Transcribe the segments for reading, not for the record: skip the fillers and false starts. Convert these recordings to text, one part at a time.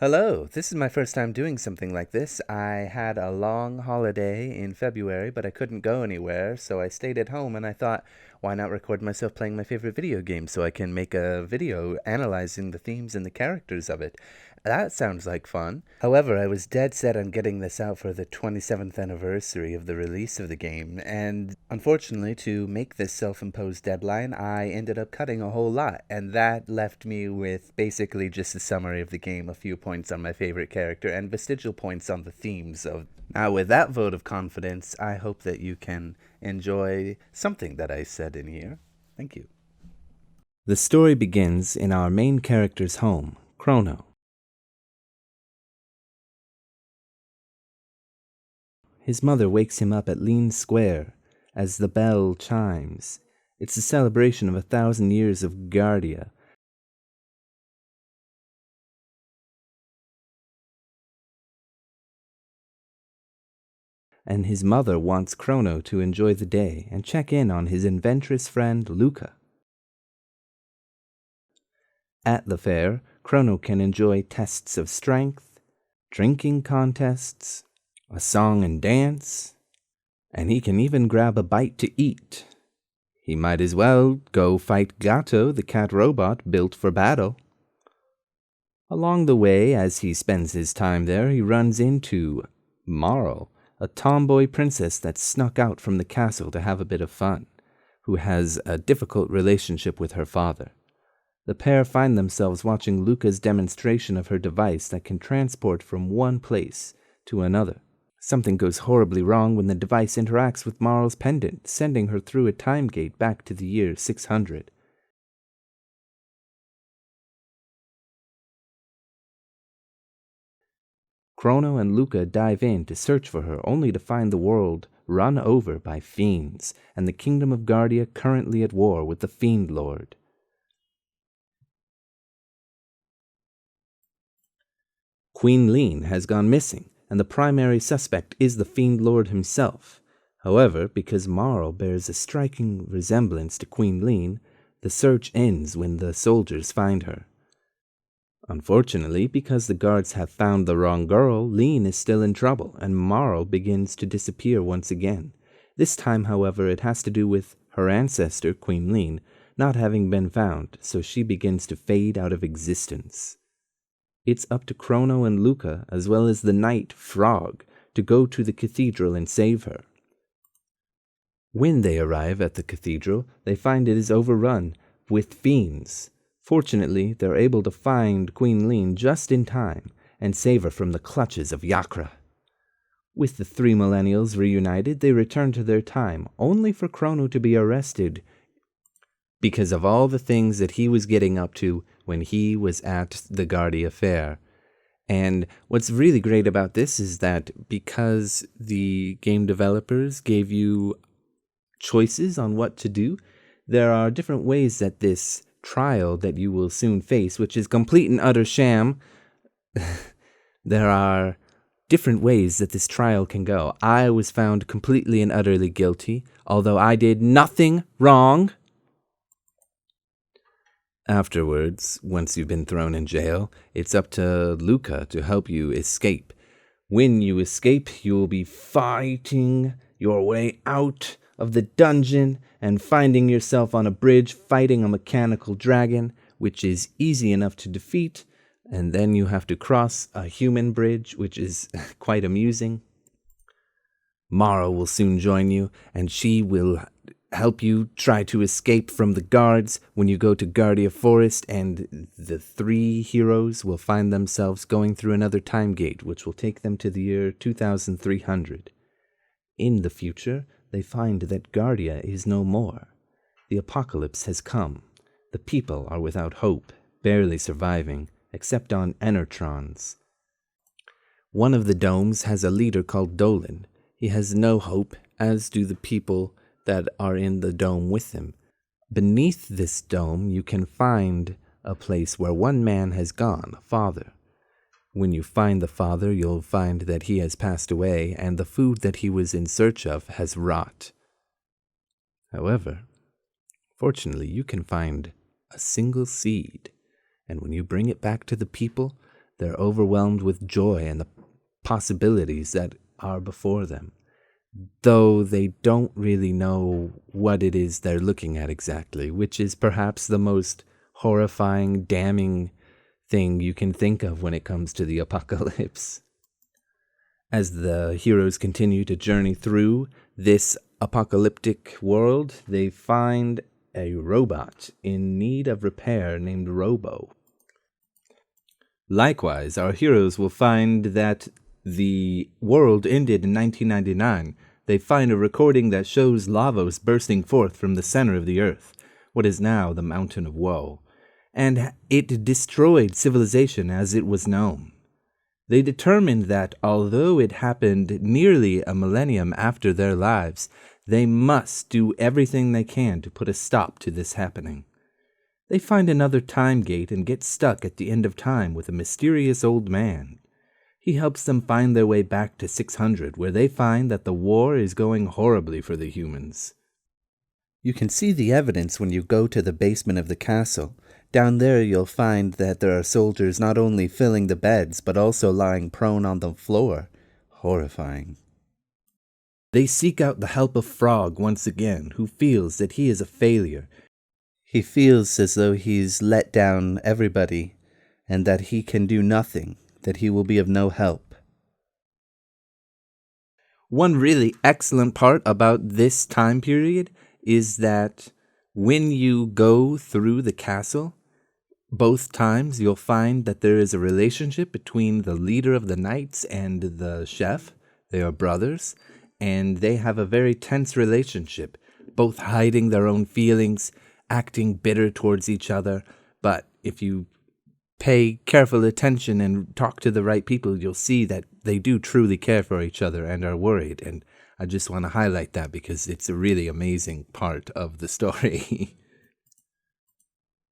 Hello, this is my first time doing something like this. I had a long holiday in February, but I couldn't go anywhere, so I stayed at home and I thought, why not record myself playing my favorite video game so I can make a video analyzing the themes and the characters of it. That sounds like fun. However, I was dead set on getting this out for the 27th anniversary of the release of the game, and unfortunately, to make this self-imposed deadline, I ended up cutting a whole lot, and that left me with basically just a summary of the game, a few points on my favorite character, and vestigial points on the themes of. Now, with that vote of confidence, I hope that you can enjoy something that I said in here. Thank you. The story begins in our main character's home, Chrono. His mother wakes him up at Lean Square as the bell chimes. It's a celebration of 1,000 years of Guardia. And his mother wants Chrono to enjoy the day and check in on his adventurous friend Luca. At the fair, Chrono can enjoy tests of strength, drinking contests, a song and dance, and he can even grab a bite to eat. He might as well go fight Gato, the cat robot built for battle. Along the way, as he spends his time there, he runs into Marl, a tomboy princess that snuck out from the castle to have a bit of fun, who has a difficult relationship with her father. The pair find themselves watching Luca's demonstration of her device that can transport from one place to another. Something goes horribly wrong when the device interacts with Marl's pendant, sending her through a time gate back to the year 600. Chrono and Luca dive in to search for her, only to find the world run over by fiends, and the kingdom of Guardia currently at war with the Fiend Lord. Queen Lean has gone missing, and the primary suspect is the Fiend Lord himself. However, because Marl bears a striking resemblance to Queen Lean, the search ends when the soldiers find her. Unfortunately, because the guards have found the wrong girl, Lean is still in trouble, and Marl begins to disappear once again. This time, however, it has to do with her ancestor, Queen Lean, not having been found, so she begins to fade out of existence. It's up to Chrono and Luca, as well as the knight, Frog, to go to the cathedral and save her. When they arrive at the cathedral, they find it is overrun with fiends. Fortunately, they're able to find Queen Lean just in time and save her from the clutches of Yakra. With the three millennials reunited, they return to their time, only for Chrono to be arrested because of all the things that he was getting up to when he was at the Guardia Fair. And what's really great about this is that because the game developers gave you choices on what to do, there are different ways that this trial that you will soon face, which is complete and utter sham, there are different ways that this trial can go. I was found completely and utterly guilty, although I did nothing wrong. Afterwards, once you've been thrown in jail, it's up to Luca to help you escape. When you escape, you will be fighting your way out of the dungeon and finding yourself on a bridge fighting a mechanical dragon, which is easy enough to defeat, and then you have to cross a human bridge, which is quite amusing. Mara will soon join you, and she will help you try to escape from the guards when you go to Guardia Forest, and the three heroes will find themselves going through another time gate, which will take them to the year 2300. In the future, they find that Guardia is no more. The apocalypse has come. The people are without hope, barely surviving, except on Enertrons. One of the domes has a leader called Dolan. He has no hope, as do the people that are in the dome with him. Beneath this dome, you can find a place where one man has gone, a father. When you find the father, you'll find that he has passed away, and the food that he was in search of has rot. However, fortunately, you can find a single seed, and when you bring it back to the people, They're overwhelmed with joy and the possibilities that are before them, though they don't really know what it is they're looking at exactly, which is perhaps the most horrifying, damning thing you can think of when it comes to the apocalypse. As the heroes continue to journey through this apocalyptic world, they find a robot in need of repair named Robo. Likewise, our heroes will find that the world ended in 1999. They find a recording that shows Lavos bursting forth from the center of the earth, what is now the Mountain of Woe, and it destroyed civilization as it was known. They determined that although it happened nearly a millennium after their lives, they must do everything they can to put a stop to this happening. They find another time gate and get stuck at the end of time with a mysterious old man. He helps them find their way back to 600, where they find that the war is going horribly for the humans. You can see the evidence when you go to the basement of the castle. Down there you'll find that there are soldiers not only filling the beds, but also lying prone on the floor. Horrifying. They seek out the help of Frog once again, who feels that he is a failure. He feels as though he's let down everybody, and that he can do nothing, that he will be of no help. One really excellent part about this time period is that when you go through the castle, both times you'll find that there is a relationship between the leader of the knights and the chef. They are brothers, and they have a very tense relationship, both hiding their own feelings, acting bitter towards each other. But if you pay careful attention and talk to the right people, you'll see that they do truly care for each other and are worried. And I just want to highlight that because it's a really amazing part of the story.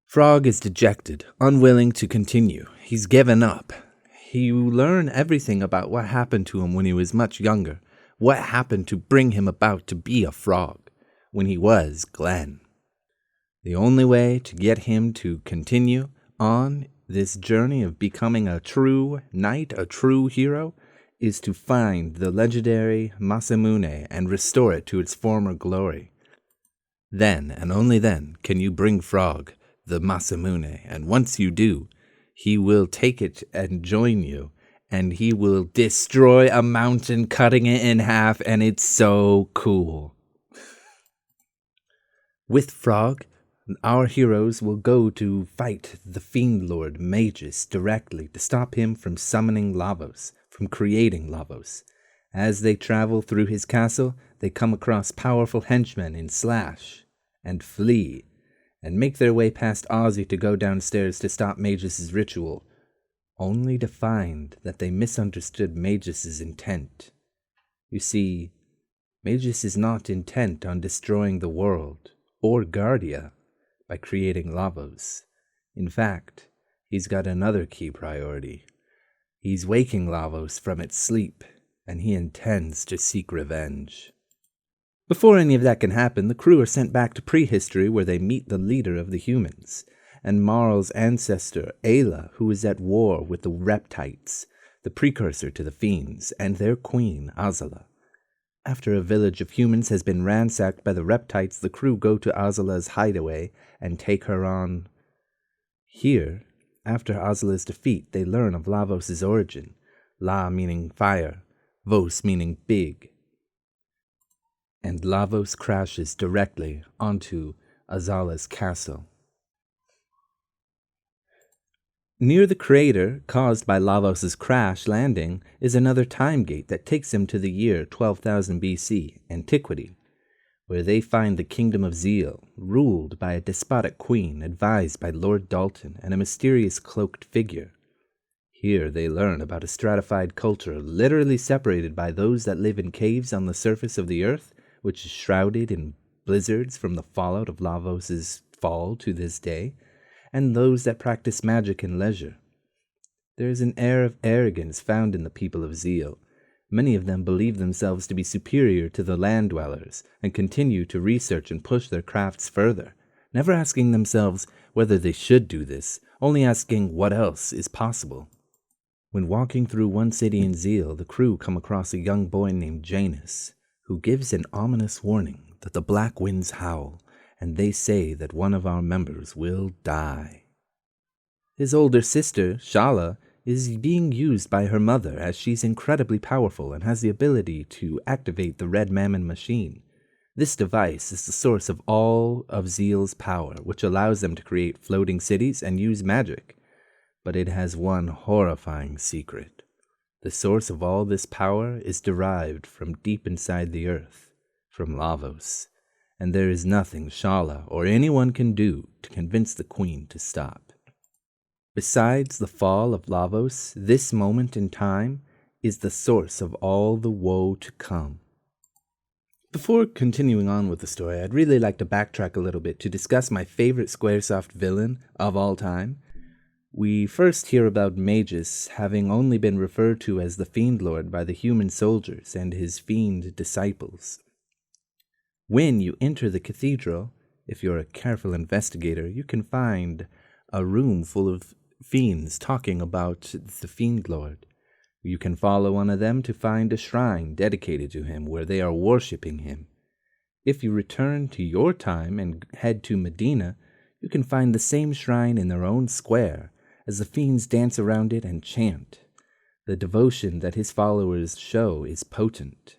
Frog is dejected, unwilling to continue. He's given up. You learn everything about what happened to him when he was much younger, what happened to bring him about to be a frog when he was Glenn. The only way to get him to continue on this journey of becoming a true knight, a true hero, is to find the legendary Masamune and restore it to its former glory. Then, and only then, can you bring Frog the Masamune, and once you do, he will take it and join you, and he will destroy a mountain, cutting it in half, and it's so cool. With Frog, our heroes will go to fight the Fiend Lord Magus directly to stop him from summoning Lavos, from creating Lavos. As they travel through his castle, they come across powerful henchmen in Slash and Flea, and make their way past Ozzy to go downstairs to stop Magus's ritual, only to find that they misunderstood Magus's intent. You see, Magus is not intent on destroying the world, or Guardia, by creating Lavos. In fact, he's got another key priority. He's waking Lavos from its sleep, and he intends to seek revenge. Before any of that can happen, the crew are sent back to prehistory where they meet the leader of the humans, and Marl's ancestor, Ayla, who is at war with the Reptites, the precursor to the Fiends, and their queen, Azala. After a village of humans has been ransacked by the Reptites, the crew go to Azala's hideaway and take her on. Here, after Azala's defeat, they learn of Lavos' origin, La meaning fire, Vos meaning big. And Lavos crashes directly onto Azala's castle. Near the crater caused by Lavos' crash landing is another time gate that takes him to the year 12,000 BC, Antiquity, where they find the Kingdom of Zeal, ruled by a despotic queen advised by Lord Dalton and a mysterious cloaked figure. Here they learn about a stratified culture literally separated by those that live in caves on the surface of the earth, which is shrouded in blizzards from the fallout of Lavos' fall to this day, and those that practice magic and leisure. There is an air of arrogance found in the people of Zeal. Many of them believe themselves to be superior to the land dwellers, and continue to research and push their crafts further, never asking themselves whether they should do this, only asking what else is possible. When walking through one city in Zeal, the crew come across a young boy named Janus, who gives an ominous warning that the black winds howl, and they say that one of our members will die. His older sister, Shala, is being used by her mother as she's incredibly powerful and has the ability to activate the Red Mammon machine. This device is the source of all of Zeal's power, which allows them to create floating cities and use magic. But it has one horrifying secret. The source of all this power is derived from deep inside the earth, from Lavos, and there is nothing Shala or anyone can do to convince the queen to stop. Besides the fall of Lavos, this moment in time is the source of all the woe to come. Before continuing on with the story, I'd really like to backtrack a little bit to discuss my favorite Squaresoft villain of all time. We first hear about Magus having only been referred to as the Fiend Lord by the human soldiers and his fiend disciples. When you enter the cathedral, if you're a careful investigator, you can find a room full of fiends talking about the Fiend Lord. You can follow one of them to find a shrine dedicated to him where they are worshipping him. If you return to your time and head to Medina, you can find the same shrine in their own square as the fiends dance around it and chant. The devotion that his followers show is potent.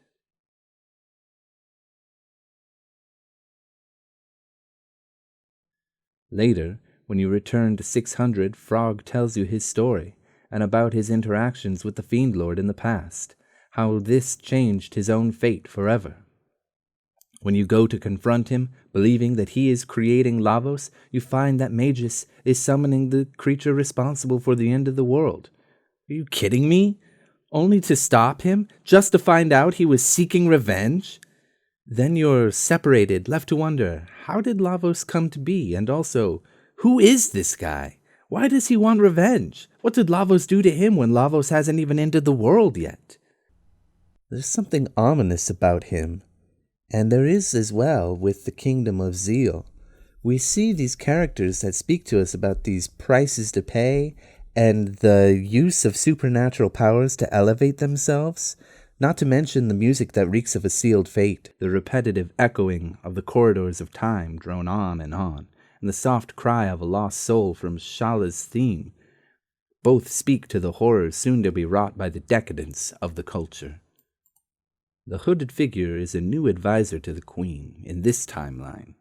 Later, when you return to 600, Frog tells you his story and about his interactions with the Fiend Lord in the past, how this changed his own fate forever. When you go to confront him, believing that he is creating Lavos, you find that Magus is summoning the creature responsible for the end of the world. Are you kidding me? Only to stop him, just to find out he was seeking revenge? Then you're separated, left to wonder, how did Lavos come to be? And also, who is this guy? Why does he want revenge? What did Lavos do to him when Lavos hasn't even entered the world yet? There's something ominous about him, and there is as well with the Kingdom of Zeal. We see these characters that speak to us about these prices to pay and the use of supernatural powers to elevate themselves, not to mention the music that reeks of a sealed fate, the repetitive echoing of the corridors of time drone on, and the soft cry of a lost soul from Shala's theme. Both speak to the horrors soon to be wrought by the decadence of the culture. The hooded figure is a new advisor to the queen in this timeline,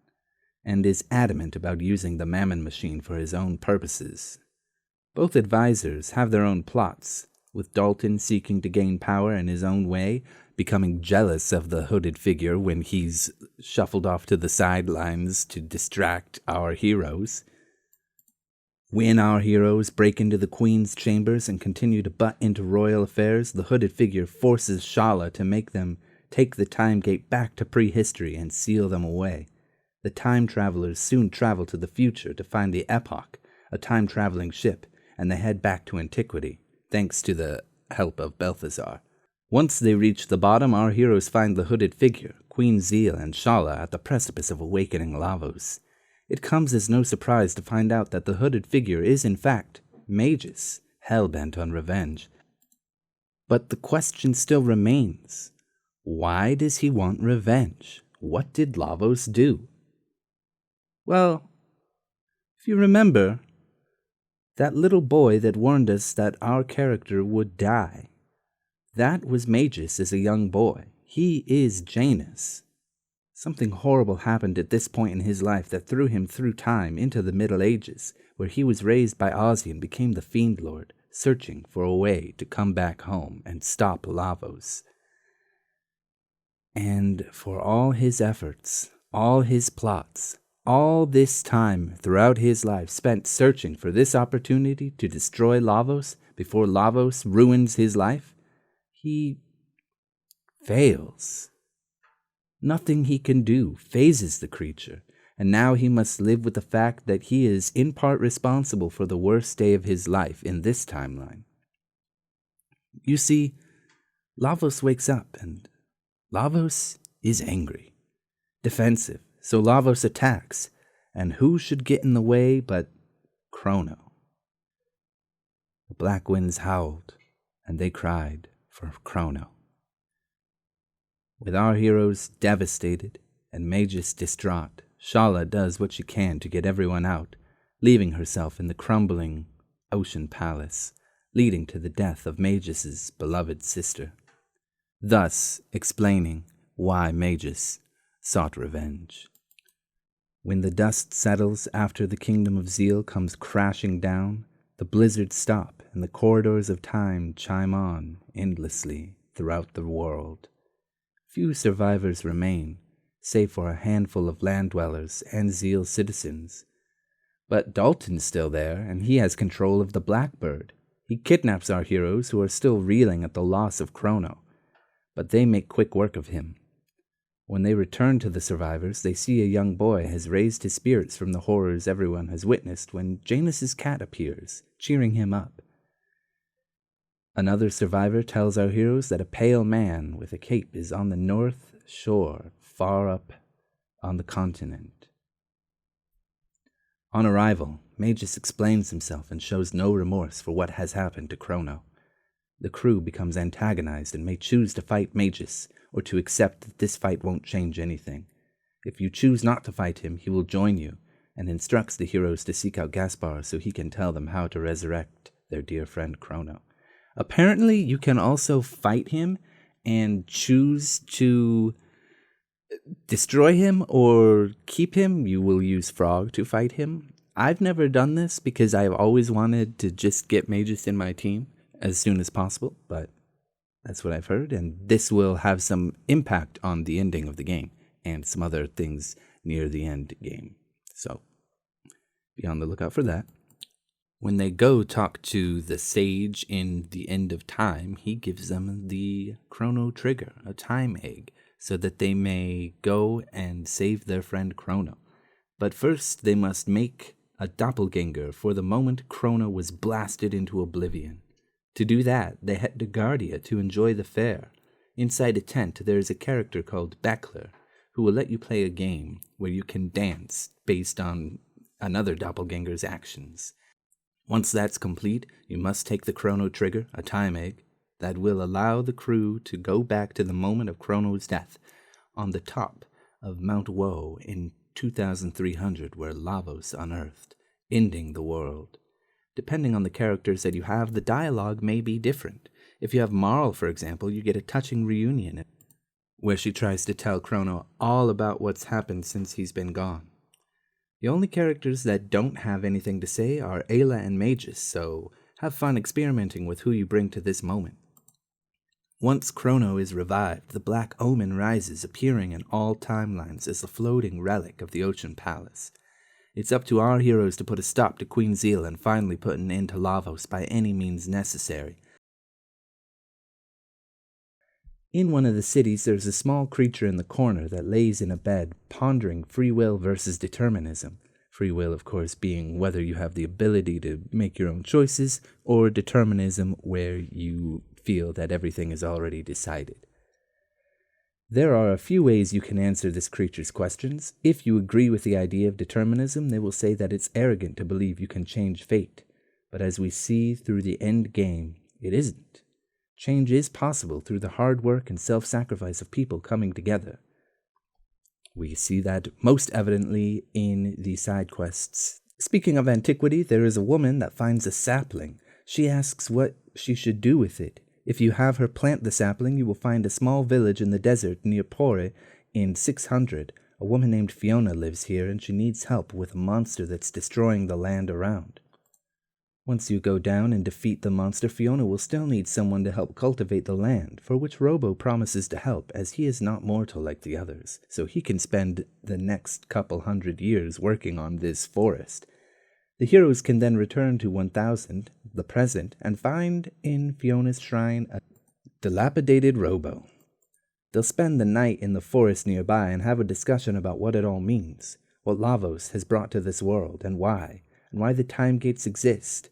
and is adamant about using the Mammon machine for his own purposes. Both advisors have their own plots, with Dalton seeking to gain power in his own way, becoming jealous of the hooded figure when he's shuffled off to the sidelines to distract our heroes. When our heroes break into the Queen's chambers and continue to butt into royal affairs, the hooded figure forces Shala to make them take the time gate back to prehistory and seal them away. The time travelers soon travel to the future to find the Epoch, a time-traveling ship, and they head back to antiquity, thanks to the help of Balthazar. Once they reach the bottom, our heroes find the hooded figure, Queen Zeal, and Shala at the precipice of awakening Lavos. It comes as no surprise to find out that the hooded figure is in fact Magus, hell-bent on revenge. But the question still remains, why does he want revenge? What did Lavos do? Well, if you remember, that little boy that warned us that our character would die, that was Magus as a young boy. He is Janus. Something horrible happened at this point in his life that threw him through time into the Middle Ages, where he was raised by Ozzy and became the Fiend Lord, searching for a way to come back home and stop Lavos. And for all his efforts, all his plots, all this time throughout his life spent searching for this opportunity to destroy Lavos before Lavos ruins his life, he fails. Nothing he can do phases the creature, and now he must live with the fact that he is in part responsible for the worst day of his life in this timeline. You see, Lavos wakes up, and Lavos is angry, defensive, so Lavos attacks, and who should get in the way but Chrono? The black winds howled, and they cried for Chrono. With our heroes devastated and Magus distraught, Shala does what she can to get everyone out, leaving herself in the crumbling ocean palace, leading to the death of Magus's beloved sister, thus explaining why Magus sought revenge. When the dust settles after the kingdom of Zeal comes crashing down, the blizzards stop and the corridors of time chime on endlessly throughout the world. Few survivors remain, save for a handful of land dwellers and Zeal citizens. But Dalton's still there, and he has control of the Blackbird. He kidnaps our heroes who are still reeling at the loss of Chrono, but they make quick work of him. When they return to the survivors, they see a young boy has raised his spirits from the horrors everyone has witnessed when Janus's cat appears, cheering him up. Another survivor tells our heroes that a pale man with a cape is on the north shore, far up on the continent. On arrival, Magus explains himself and shows no remorse for what has happened to Chrono. The crew becomes antagonized and may choose to fight Magus, or to accept that this fight won't change anything. If you choose not to fight him, he will join you, and instructs the heroes to seek out Gaspar so he can tell them how to resurrect their dear friend Chrono. Apparently, you can also fight him and choose to destroy him or keep him. You will use Frog to fight him. I've never done this because I've always wanted to just get Magus in my team as soon as possible, but that's what I've heard, and this will have some impact on the ending of the game and some other things near the end game. So be on the lookout for that. When they go talk to the sage in the end of time, he gives them the Chrono Trigger, a time egg, so that they may go and save their friend Chrono. But first they must make a doppelganger for the moment Chrono was blasted into oblivion. To do that, they head to Guardia to enjoy the fair. Inside a tent, there is a character called Beckler, who will let you play a game where you can dance based on another doppelganger's actions. Once that's complete, you must take the Chrono Trigger, a time egg, that will allow the crew to go back to the moment of Chrono's death on the top of Mount Woe in 2300, where Lavos unearthed, ending the world. Depending on the characters that you have, the dialogue may be different. If you have Marl, for example, you get a touching reunion where she tries to tell Chrono all about what's happened since he's been gone. The only characters that don't have anything to say are Ayla and Magus, so have fun experimenting with who you bring to this moment. Once Chrono is revived, the Black Omen rises, appearing in all timelines as a floating relic of the Ocean Palace. It's up to our heroes to put a stop to Queen Zeal and finally put an end to Lavos by any means necessary. In one of the cities, there's a small creature in the corner that lays in a bed, pondering free will versus determinism. Free will, of course, being whether you have the ability to make your own choices, or determinism, where you feel that everything is already decided. There are a few ways you can answer this creature's questions. If you agree with the idea of determinism, they will say that it's arrogant to believe you can change fate. But as we see through the end game, it isn't. Change is possible through the hard work and self-sacrifice of people coming together. We see that most evidently in the side quests. Speaking of antiquity, there is a woman that finds a sapling. She asks what she should do with it. If you have her plant the sapling, you will find a small village in the desert near Pore in 600. A woman named Fiona lives here, and she needs help with a monster that's destroying the land around. Once you go down and defeat the monster, Fiona will still need someone to help cultivate the land, for which Robo promises to help, as he is not mortal like the others, so he can spend the next couple 100 years working on this forest. The heroes can then return to 1000, the present, and find in Fiona's shrine a dilapidated Robo. They'll spend the night in the forest nearby and have a discussion about what it all means, what Lavos has brought to this world, and why the time gates exist.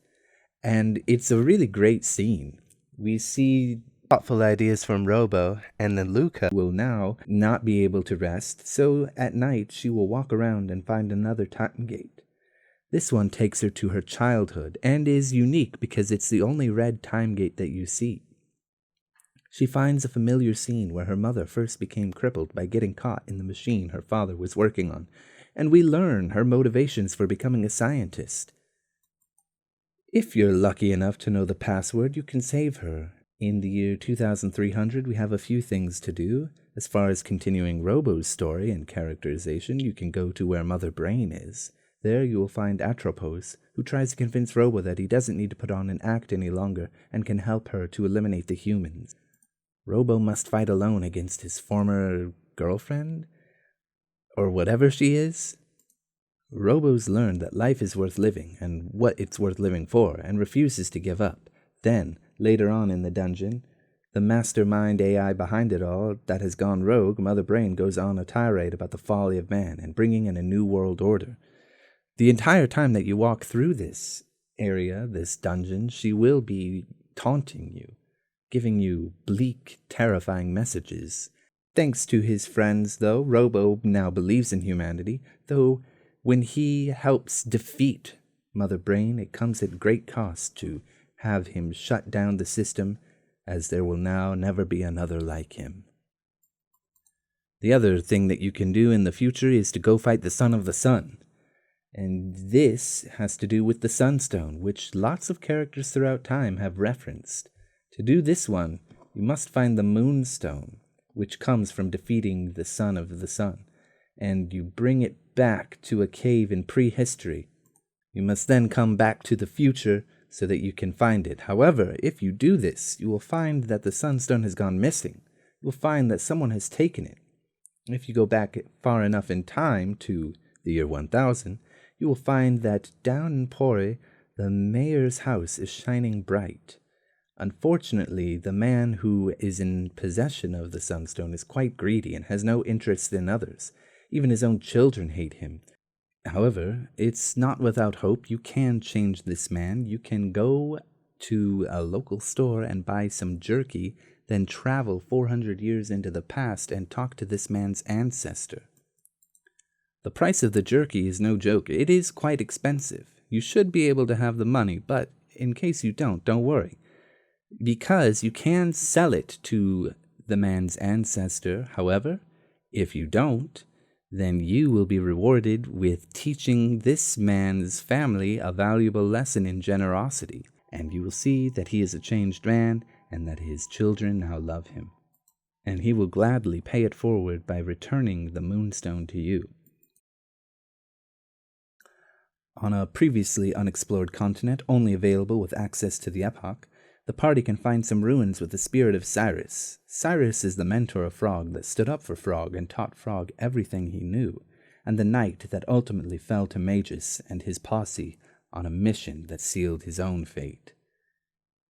And it's a really great scene. We see thoughtful ideas from Robo, and then Luca will now not be able to rest, so at night she will walk around and find another time gate. This one takes her to her childhood and is unique because it's the only red time gate that you see. She finds a familiar scene where her mother first became crippled by getting caught in the machine her father was working on, and we learn her motivations for becoming a scientist. If you're lucky enough to know the password, you can save her. In the year 2300, we have a few things to do. As far as continuing Robo's story and characterization, you can go to where Mother Brain is. There you will find Atropos, who tries to convince Robo that he doesn't need to put on an act any longer and can help her to eliminate the humans. Robo must fight alone against his former girlfriend? Or whatever she is? Robo's learned that life is worth living and what it's worth living for, and refuses to give up. Then, later on in the dungeon, the mastermind AI behind it all that has gone rogue, Mother Brain, goes on a tirade about the folly of man and bringing in a new world order. The entire time that you walk through this area, this dungeon, she will be taunting you, giving you bleak, terrifying messages. Thanks to his friends, though, Robo now believes in humanity, though when he helps defeat Mother Brain, it comes at great cost to have him shut down the system, as there will now never be another like him. The other thing that you can do in the future is to go fight the Son of the Sun. And this has to do with the Sunstone, which lots of characters throughout time have referenced. To do this one, you must find the Moonstone, which comes from defeating the Son of the Sun, and you bring it back to a cave in prehistory. You must then come back to the future so that you can find it. However, if you do this, you will find that the Sunstone has gone missing. You will find that someone has taken it. If you go back far enough in time to the year 1000, you will find that down in Pori, the mayor's house is shining bright. Unfortunately, the man who is in possession of the Sunstone is quite greedy and has no interest in others. Even his own children hate him. However, it's not without hope. You can change this man. You can go to a local store and buy some jerky, then travel 400 years into the past and talk to this man's ancestor. The price of the jerky is no joke. It is quite expensive. You should be able to have the money, but in case you don't worry. Because you can sell it to the man's ancestor. However, if you don't, then you will be rewarded with teaching this man's family a valuable lesson in generosity, and you will see that he is a changed man and that his children now love him. And he will gladly pay it forward by returning the Moonstone to you. On a previously unexplored continent, only available with access to the Epoch, the party can find some ruins with the spirit of Cyrus. Cyrus is the mentor of Frog that stood up for Frog and taught Frog everything he knew, and the knight that ultimately fell to Magus and his posse on a mission that sealed his own fate.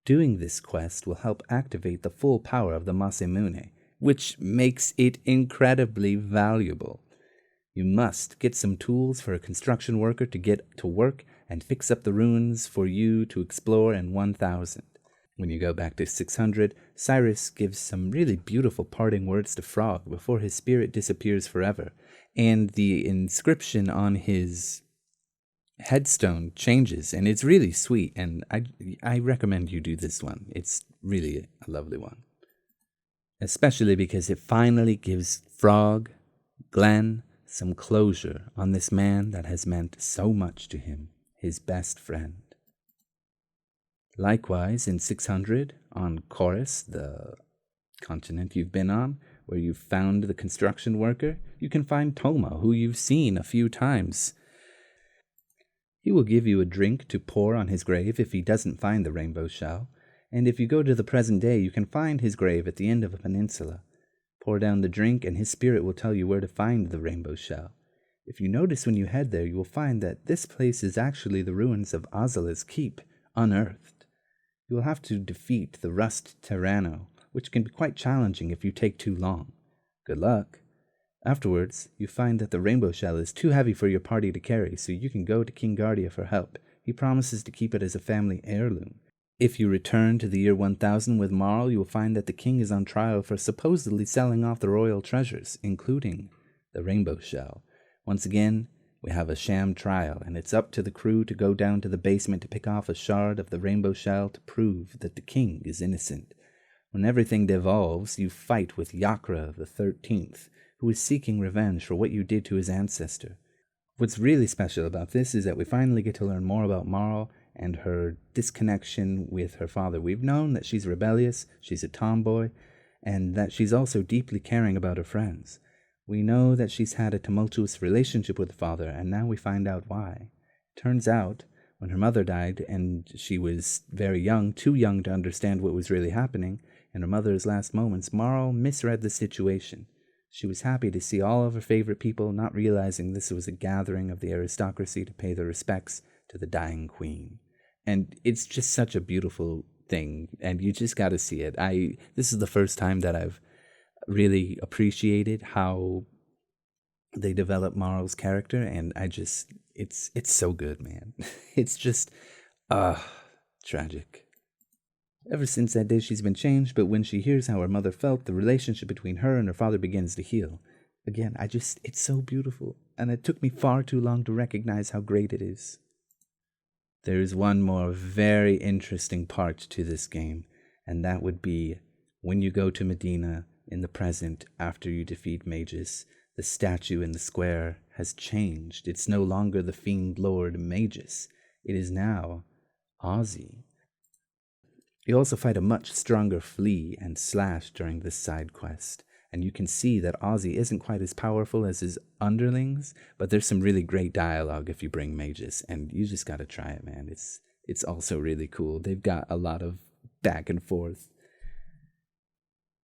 Doing this quest will help activate the full power of the Masamune, which makes it incredibly valuable. You must get some tools for a construction worker to get to work and fix up the ruins for you to explore in 1000. When you go back to 600, Cyrus gives some really beautiful parting words to Frog before his spirit disappears forever, and the inscription on his headstone changes, and it's really sweet, and I recommend you do this one. It's really a lovely one. Especially because it finally gives Frog, Glenn, some closure on this man that has meant so much to him, his best friend. Likewise, in 600, on Chorus, the continent you've been on, where you've found the construction worker, you can find Toma, who you've seen a few times. He will give you a drink to pour on his grave if he doesn't find the rainbow shell, and if you go to the present day, you can find his grave at the end of a peninsula. Pour down the drink, and his spirit will tell you where to find the rainbow shell. If you notice when you head there, you will find that this place is actually the ruins of Azala's keep, unearthed. You will have to defeat the Rust Tyranno, which can be quite challenging if you take too long. Good luck. Afterwards, you find that the rainbow shell is too heavy for your party to carry, so you can go to King Guardia for help. He promises to keep it as a family heirloom. If you return to the year 1000 with Marl, you will find that the king is on trial for supposedly selling off the royal treasures, including the rainbow shell. Once again, We have a sham trial, and it's up to the crew to go down to the basement to pick off a shard of the rainbow shell to prove that the king is innocent. When everything devolves, you fight with Yakra the 13th, who is seeking revenge for what you did to his ancestor. What's really special about this is that we finally get to learn more about Marl and her disconnection with her father. We've known that she's rebellious, she's a tomboy, and that she's also deeply caring about her friends. We know that she's had a tumultuous relationship with her father, and now we find out why. Turns out, when her mother died and she was very young, too young to understand what was really happening, in her mother's last moments, Marl misread the situation. She was happy to see all of her favorite people, not realizing this was a gathering of the aristocracy to pay their respects to the dying queen. And it's just such a beautiful thing, and you just got to see it. This is the first time that I've really appreciated how they develop Marl's character, and it's so good, man. It's just tragic. Ever since that day she's been changed, but when she hears how her mother felt, the relationship between her and her father begins to heal. Again, it's so beautiful, and it took me far too long to recognize how great it is. There is one more very interesting part to this game, and that would be when you go to Medina in the present after you defeat Magus, the statue in the square has changed. It's no longer the Fiend Lord Magus. It is now Ozzy. You also fight a much stronger Flea and Slash during this side quest, and you can see that Ozzy isn't quite as powerful as his underlings, but there's some really great dialogue if you bring Magus, and you just gotta try it, man. It's also really cool. They've got a lot of back and forth.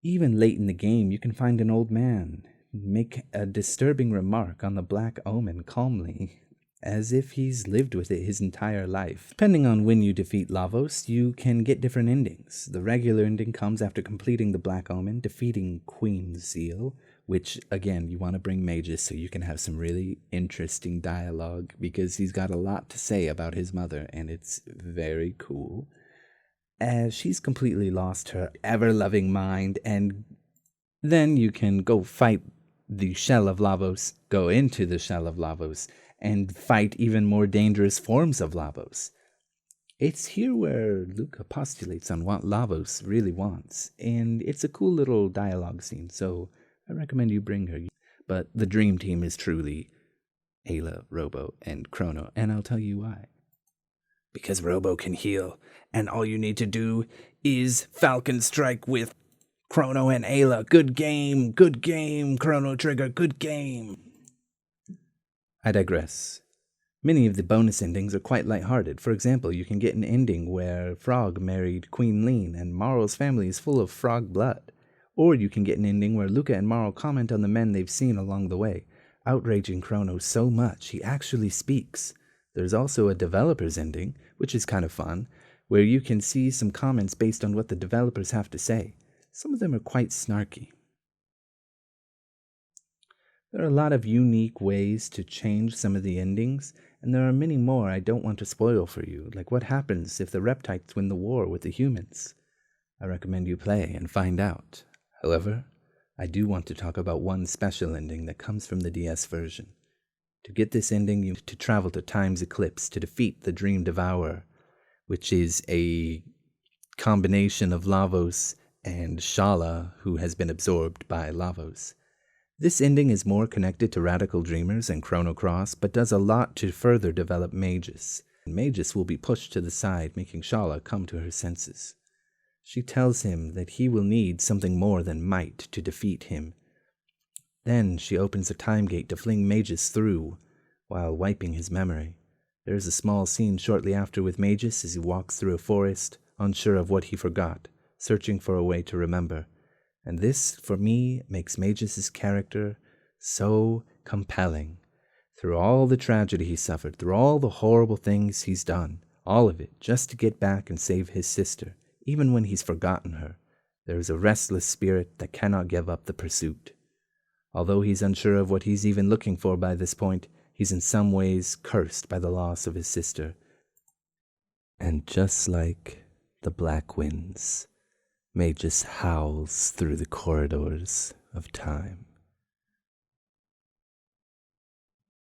Even late in the game, you can find an old man make a disturbing remark on the Black Omen calmly, as if he's lived with it his entire life. Depending on when you defeat Lavos, you can get different endings. The regular ending comes after completing the Black Omen, defeating Queen Zeal, which, again, you want to bring Magus so you can have some really interesting dialogue, because he's got a lot to say about his mother, and it's very cool. As she's completely lost her ever-loving mind, and then you can go fight the Shell of Lavos, go into the Shell of Lavos, and fight even more dangerous forms of Lavos. It's here where Luca postulates on what Lavos really wants, and it's a cool little dialogue scene, so I recommend you bring her. But the dream team is truly Ayla, Robo, and Chrono, and I'll tell you why. Because Robo can heal, and all you need to do is Falcon Strike with Chrono and Ayla. Good game, Chrono Trigger, good game. I digress. Many of the bonus endings are quite lighthearted. For example, you can get an ending where Frog married Queen Lean, and Marl's family is full of frog blood. Or you can get an ending where Luca and Marl comment on the men they've seen along the way, outraging Chrono so much he actually speaks. There's also a developer's ending, which is kind of fun, where you can see some comments based on what the developers have to say. Some of them are quite snarky. There are a lot of unique ways to change some of the endings, and there are many more I don't want to spoil for you, like what happens if the reptiles win the war with the humans. I recommend you play and find out. However, I do want to talk about one special ending that comes from the DS version. To get this ending, you have to travel to Time's Eclipse to defeat the Dream Devourer, which is a combination of Lavos and Shala, who has been absorbed by Lavos. This ending is more connected to Radical Dreamers and Chrono Cross, but does a lot to further develop Magus. Magus will be pushed to the side, making Shala come to her senses. She tells him that he will need something more than might to defeat him. Then she opens a time gate to fling Magus through, while wiping his memory. There is a small scene shortly after with Magus as he walks through a forest, unsure of what he forgot, searching for a way to remember. And this, for me, makes Magus' character so compelling. Through all the tragedy he suffered, through all the horrible things he's done, all of it just to get back and save his sister, even when he's forgotten her, there is a restless spirit that cannot give up the pursuit. Although he's unsure of what he's even looking for by this point, he's in some ways cursed by the loss of his sister. And just like the black winds, Magus howls through the corridors of time.